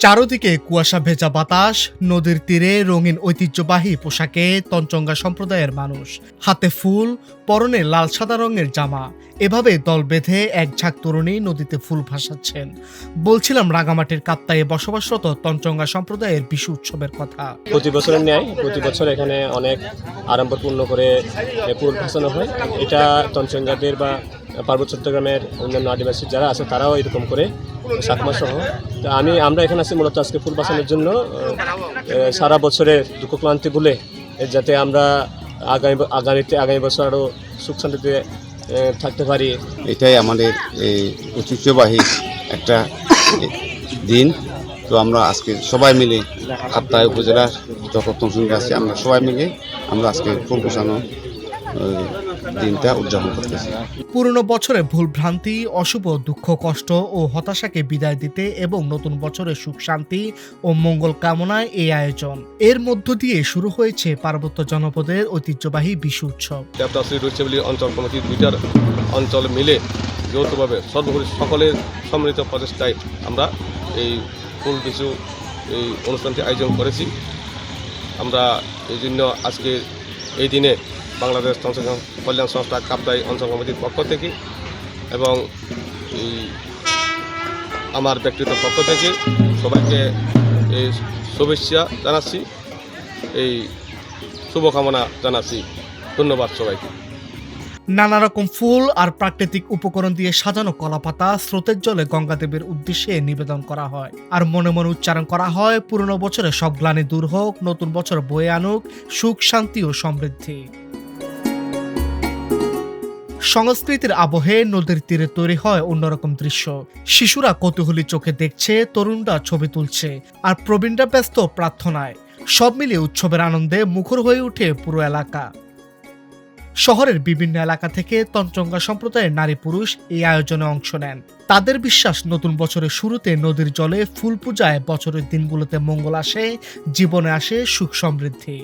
চারদিকে কুয়াশা ভেজা বাতাস, নদীর তীরে রঙিন ঐতিহ্যবাহী পোশাকে তঞ্চঙ্গা সম্প্রদায়ের মানুষ, হাতে ফুল, পরনে লাল সাদা রঙের জামা। এভাবে দল বেঁধে এক ঝাঁক তরুণী নদীতে ফুল ভাসাচ্ছেন। বলছিলাম রাঙামাটির কাপ্তাইয়ে বসবাসরত তঞ্চঙ্গা সম্প্রদায়ের বিশু উৎসবের কথা। প্রতি বছরের ন্যায় প্রতি বছর এখানে অনেক আড়ম্বরপূর্ণ করে ফুল ভাসানো হয়। এটা তঞ্চঙ্গাদের বা পার্বত্য চট্টগ্রামের অন্যান্য আদিবাসী যারা আছে তারাও এরকম করে সাকমা সহ। তো আমরা এখানে আছি মূলত আজকে ফুল ভাসানোর জন্য, সারা বছরের দুঃখ ক্লান্তি ভুলে যাতে আমরা আগামী বছর আরও সুখ শান্তিতে থাকতে পারি। এটাই আমাদের এই ঐতিহ্যবাহী একটা দিন। তো আমরা আজকে সবাই মিলে কাপ্তাই উপজেলার যত তঞ্চঙ্গা আছে আমরা সবাই মিলে আমরা আজকে ফুল ভাসানো দিনটা উদযাপন করতেছি। পুরনো বছরে ভুল ভ্রান্তি, অশুভ, দুঃখ, কষ্ট ও হতাশাকে বিদায় দিতে এবং নতুন বছরের সুখ শান্তি ও মঙ্গল কামনায় এই আয়োজন। এর মধ্য দিয়ে শুরু হয়েছে পার্বত্য জনপদের ঐতিহ্যবাহী বিশু উৎসব। অঞ্চল কমিটি দুইটার অঞ্চল মিলে যৌথভাবে সর্বোপরি সকলের সম্মিলিত প্রচেষ্টায় আমরা এই ফুল বিশু এই অনুষ্ঠানটি আয়োজন করেছি। আমরা এই জন্য আজকে এই দিনে বাংলাদেশ তঞ্চঙ্গা কল্যাণ সংস্থা কাপ্তাই অঞ্চল কমিটির পক্ষ থেকে এবং এই আমার ব্যক্তিগত পক্ষ থেকে সবাইকে এই শুভেচ্ছা জানাচ্ছি, এই শুভকামনা জানাচ্ছি। ধন্যবাদ সবাইকে। নানা রকম ফুল আর প্রাকৃতিক উপকরণ দিয়ে সাজানো কলাপাতা স্রোতের জলে গঙ্গাদেবীর উদ্দেশ্যে নিবেদন করা হয়। আর মনে মনে উচ্চারণ করা হয়, পুরনো বছরে সব গ্লানি দূর হোক, নতুন বছর বয়ে আনুক সুখ, শান্তি ও সমৃদ্ধি। সংস্কৃতির আবহে নদীর তীরে তৈরি হয় অন্যরকম দৃশ্য। শিশুরা কৌতূহলী চোখে দেখছে, তরুণরা ছবি তুলছে, আর প্রবীণরা ব্যস্ত প্রার্থনায়। সব মিলিয়ে উৎসবের আনন্দে মুখর হয়ে ওঠে পুরো এলাকা। শহরের বিভিন্ন এলাকা থেকে তঞ্চঙ্গা সম্প্রদায়ের নারী পুরুষ এই আয়োজনে অংশ নেন। তাদের বিশ্বাস, নতুন বছরের শুরুতে নদীর জলে ফুল পূজায় বছরের দিনগুলোতে মঙ্গল আসে, জীবনে আসে সুখ সমৃদ্ধি।